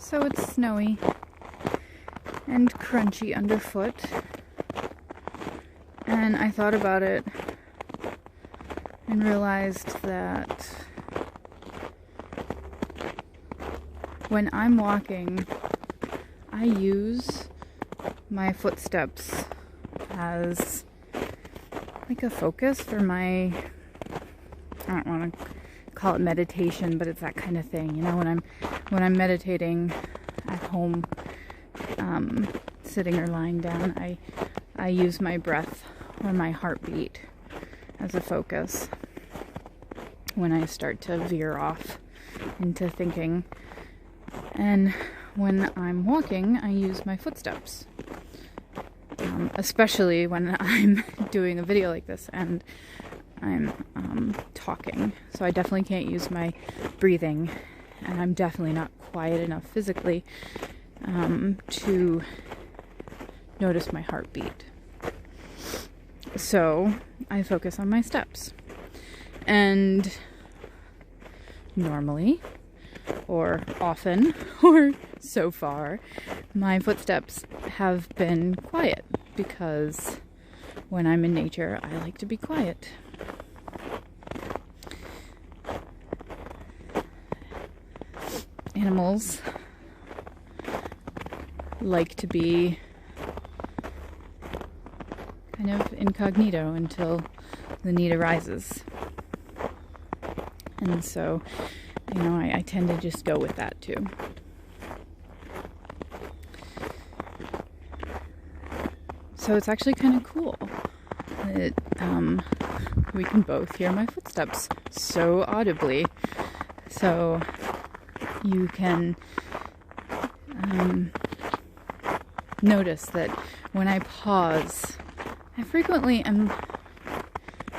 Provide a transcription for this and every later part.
So it's snowy and crunchy underfoot, and I thought about it and realized that when I'm walking, I use my footsteps as like a focus for my, I don't want to call it meditation, but it's that kind of thing, you know, when I'm meditating at home, sitting or lying down, I use my breath or my heartbeat as a focus when I start to veer off into thinking. And when I'm walking, I use my footsteps, especially when I'm doing a video like this and I'm talking. So I definitely can't use my breathing, and I'm definitely not quiet enough physically to notice my heartbeat. So I focus on my steps. And normally, or often, or so far, my footsteps have been quiet, because when I'm in nature, I like to be quiet. Animals like to be kind of incognito until the need arises. And so, you know, I tend to just go with that too. So it's actually kind of cool that we can both hear my footsteps so audibly. So you can notice that when I pause, I frequently am,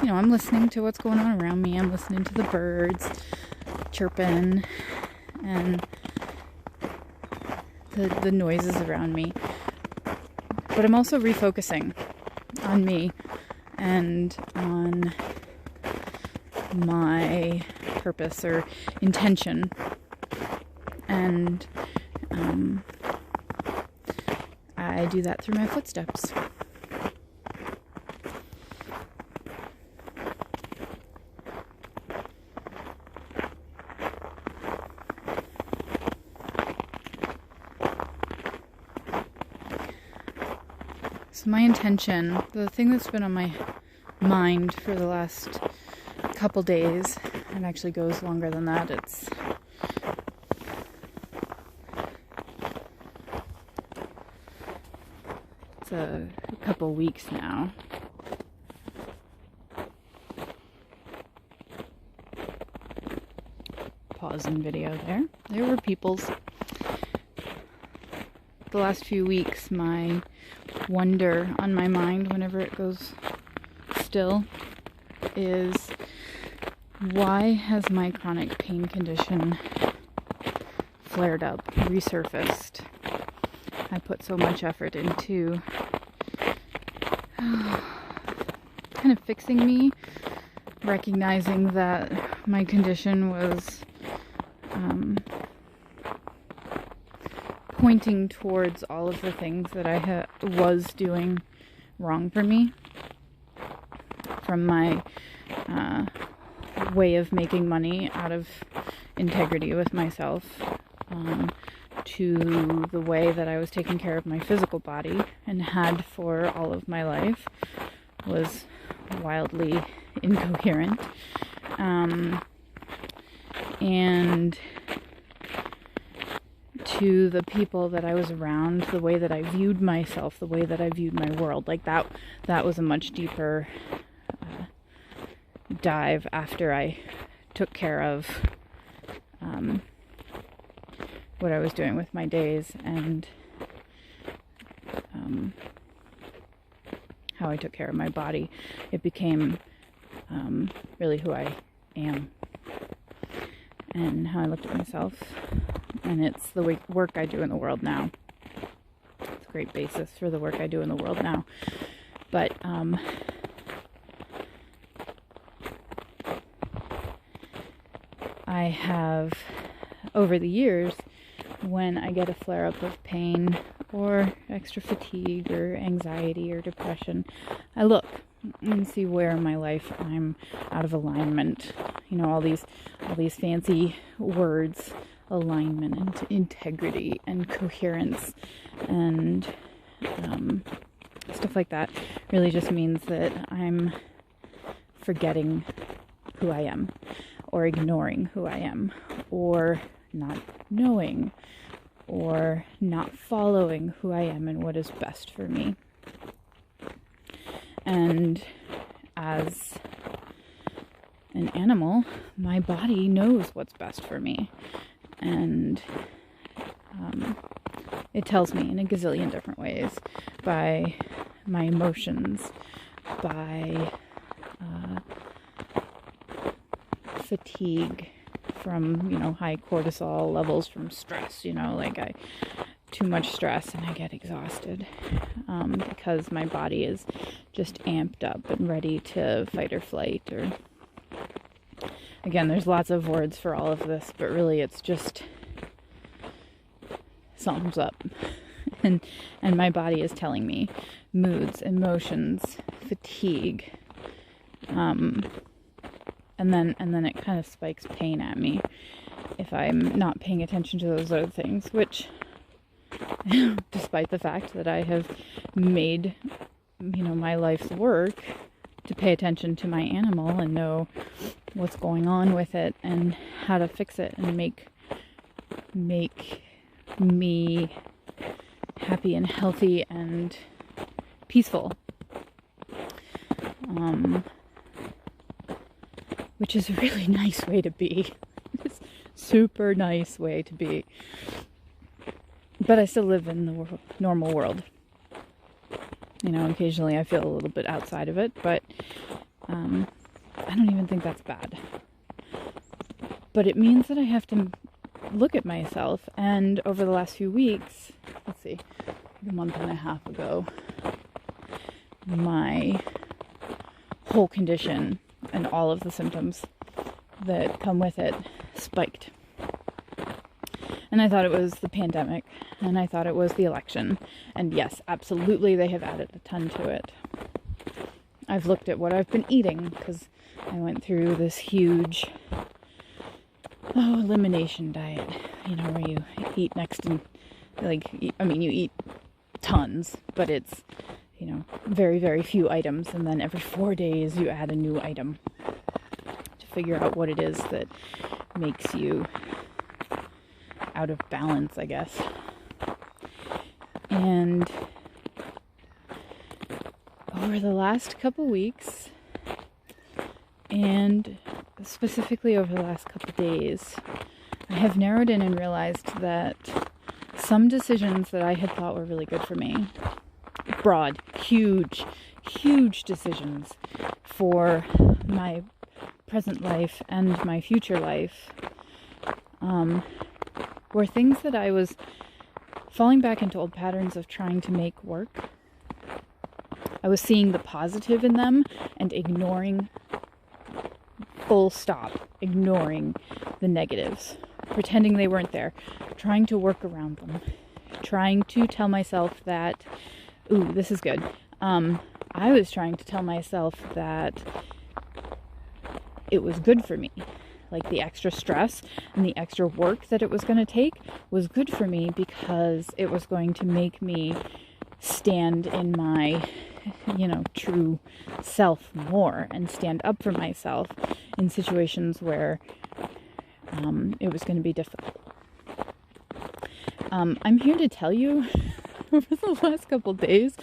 you know, I'm listening to what's going on around me. I'm listening to the birds chirping and the noises around me. But I'm also refocusing on me and on my purpose or intention. And I do that through my footsteps. So my intention, the thing that's been on my mind for the last couple days, and actually goes longer than that, it's a couple weeks now. Pause in video there. There were people's. The last few weeks, my wonder on my mind, whenever it goes still, is why has my chronic pain condition flared up, resurfaced? I put so much effort into kind of fixing me, recognizing that my condition was pointing towards all of the things that I was doing wrong for me, from my way of making money out of integrity with myself, to the way that I was taking care of my physical body and had for all of my life was wildly incoherent. And to the people that I was around, the way that I viewed myself, the way that I viewed my world, like that was a much deeper dive after I took care of what I was doing with my days and how I took care of my body. It became really who I am and how I looked at myself, and it's the work I do in the world now. It's a great basis for the work I do in the world now. But I have, over the years, when I get a flare-up of pain or extra fatigue or anxiety or depression, I look and see where in my life I'm out of alignment. You know, all these fancy words, alignment and integrity and coherence and stuff like that really just means that I'm forgetting who I am, or ignoring who I am, or not knowing, or not following who I am and what is best for me. And as an animal, my body knows what's best for me. And it tells me in a gazillion different ways, by my emotions, by fatigue from, high cortisol levels from stress, like too much stress and I get exhausted because my body is just amped up and ready to fight or flight. Or again, there's lots of words for all of this, but really it's just something's up. And my body is telling me moods, emotions, fatigue, and then it kind of spikes pain at me if I'm not paying attention to those other things, which, despite the fact that I have made, my life's work to pay attention to my animal and know what's going on with it and how to fix it and make me happy and healthy and peaceful. Which is a really nice way to be. It's a super nice way to be. But I still live in the normal world. Occasionally I feel a little bit outside of it, but I don't even think that's bad. But it means that I have to look at myself, and over the last few weeks, a month and a half ago, my whole condition and all of the symptoms that come with it spiked. And I thought it was the pandemic, and I thought it was the election. And yes, absolutely, they have added a ton to it. I've looked at what I've been eating, because I went through this huge elimination diet, where you eat next to, you eat tons, but it's, very, very few items, and then every 4 days you add a new item to figure out what it is that makes you out of balance, I guess. And over the last couple weeks, and specifically over the last couple days, I have narrowed in and realized that some decisions that I had thought were really good for me, broad, huge decisions for my present life and my future life, were things that I was falling back into old patterns of trying to make work. I was seeing the positive in them and ignoring, full stop, ignoring the negatives, pretending they weren't there, trying to work around them, trying to tell myself that, ooh, this is good. I was trying to tell myself that it was good for me. Like the extra stress and the extra work that it was going to take was good for me because it was going to make me stand in my, true self more and stand up for myself in situations where it was going to be difficult. I'm here to tell you over the last couple days,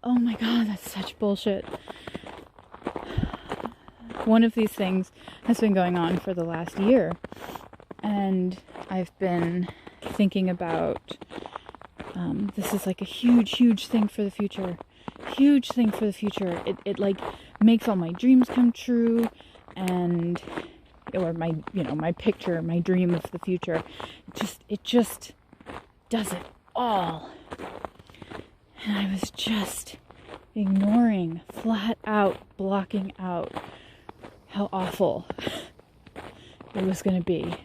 oh my god, that's such bullshit. One of these things has been going on for the last year, and I've been thinking about this is like a huge thing for the future. Huge thing for the future. It like makes all my dreams come true, and or my my picture, my dream of the future. It just does it all. And I was just ignoring, flat out blocking out how awful it was going to be.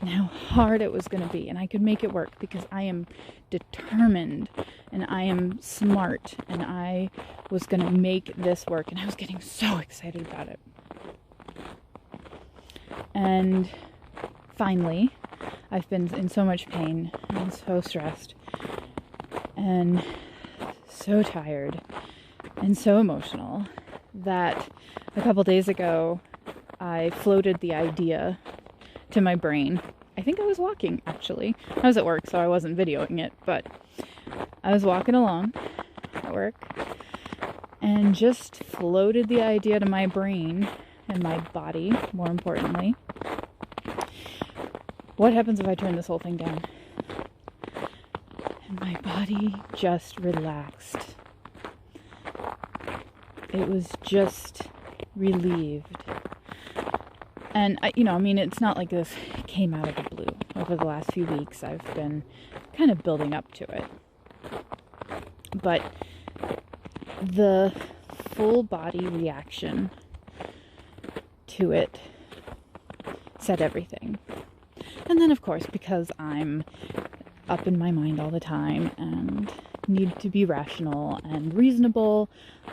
and how hard it was going to be, and I could make it work because I am determined and I am smart and I was going to make this work, and I was getting so excited about it. And finally, I've been in so much pain and so stressed and so tired and so emotional that a couple days ago I floated the idea to my brain. I think I was walking, actually. I was at work, so I wasn't videoing it, but I was walking along at work and just floated the idea to my brain and my body, more importantly. What happens if I turn this whole thing down? And my body just relaxed. It was just relieved. And, it's not like this came out of the blue. Over the last few weeks, I've been kind of building up to it. But the full body reaction to it said everything. And then, of course, because I'm up in my mind all the time and need to be rational and reasonable,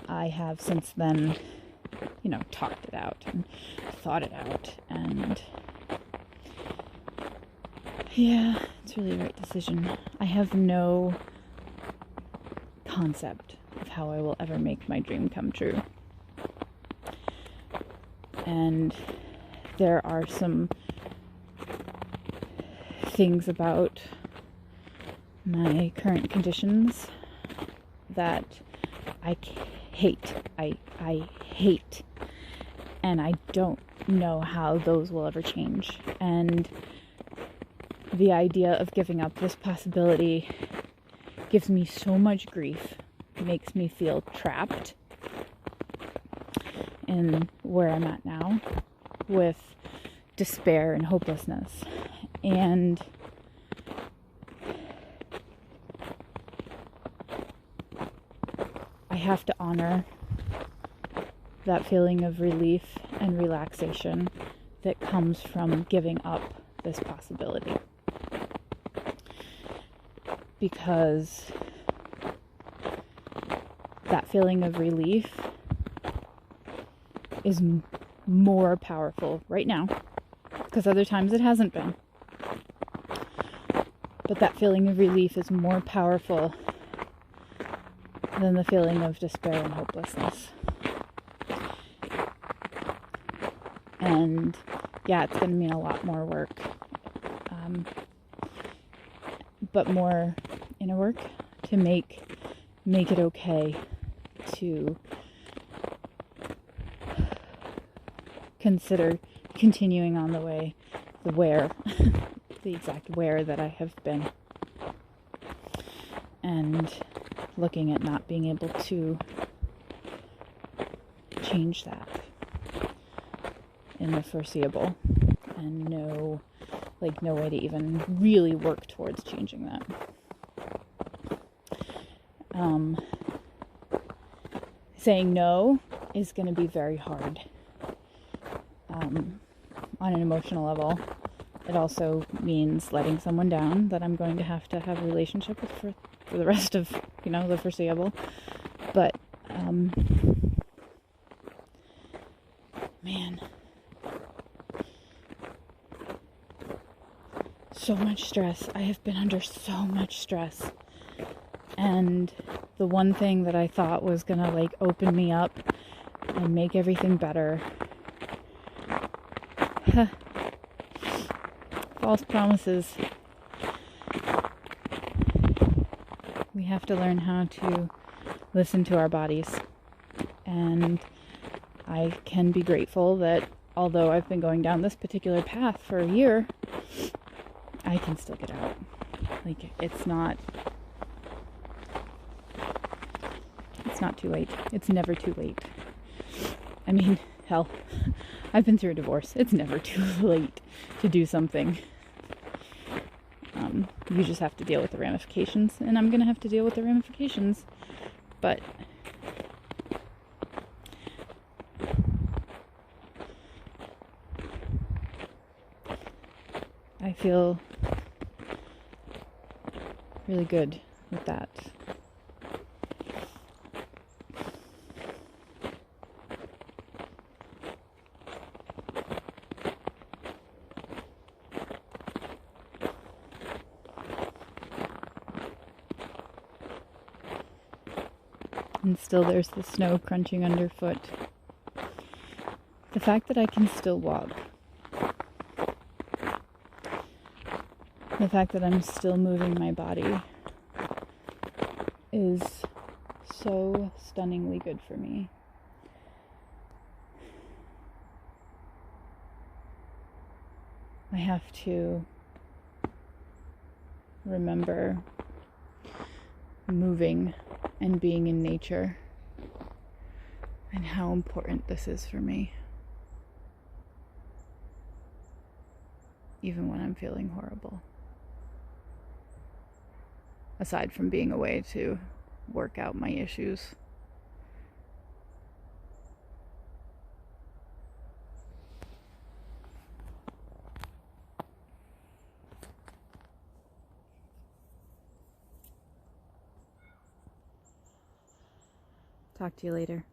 I have since then, talked it out and thought it out, and yeah, it's really the right decision. I have no concept of how I will ever make my dream come true. And there are some things about my current conditions that I hate. I hate. And I don't know how those will ever change. And the idea of giving up this possibility gives me so much grief. It makes me feel trapped in where I'm at now with despair and hopelessness. And I have to honor that feeling of relief and relaxation that comes from giving up this possibility. Because that feeling of relief is more powerful right now, because other times it hasn't been. But that feeling of relief is more powerful than the feeling of despair and hopelessness. And yeah, it's going to mean a lot more work, but more inner work to make it okay to consider continuing on the exact where that I have been, and looking at not being able to change that in the foreseeable, and no way to even really work towards changing that. Saying no is going to be very hard on an emotional level. It also means letting someone down that I'm going to have a relationship with for the rest of, the foreseeable. But, man, so much stress. I have been under so much stress. And the one thing that I thought was gonna open me up and make everything better, false promises. We have to learn how to listen to our bodies. And I can be grateful that although I've been going down this particular path for a year, I can still get out. It's not too late. It's never too late. I mean, hell, I've been through a divorce. It's never too late to do something. You just have to deal with the ramifications, and I'm going to have to deal with the ramifications. But I feel really good with that. And still there's the snow crunching underfoot. The fact that I can still walk. The fact that I'm still moving my body is so stunningly good for me. I have to remember moving and being in nature and how important this is for me, even when I'm feeling horrible. Aside from being a way to work out my issues. Talk to you later.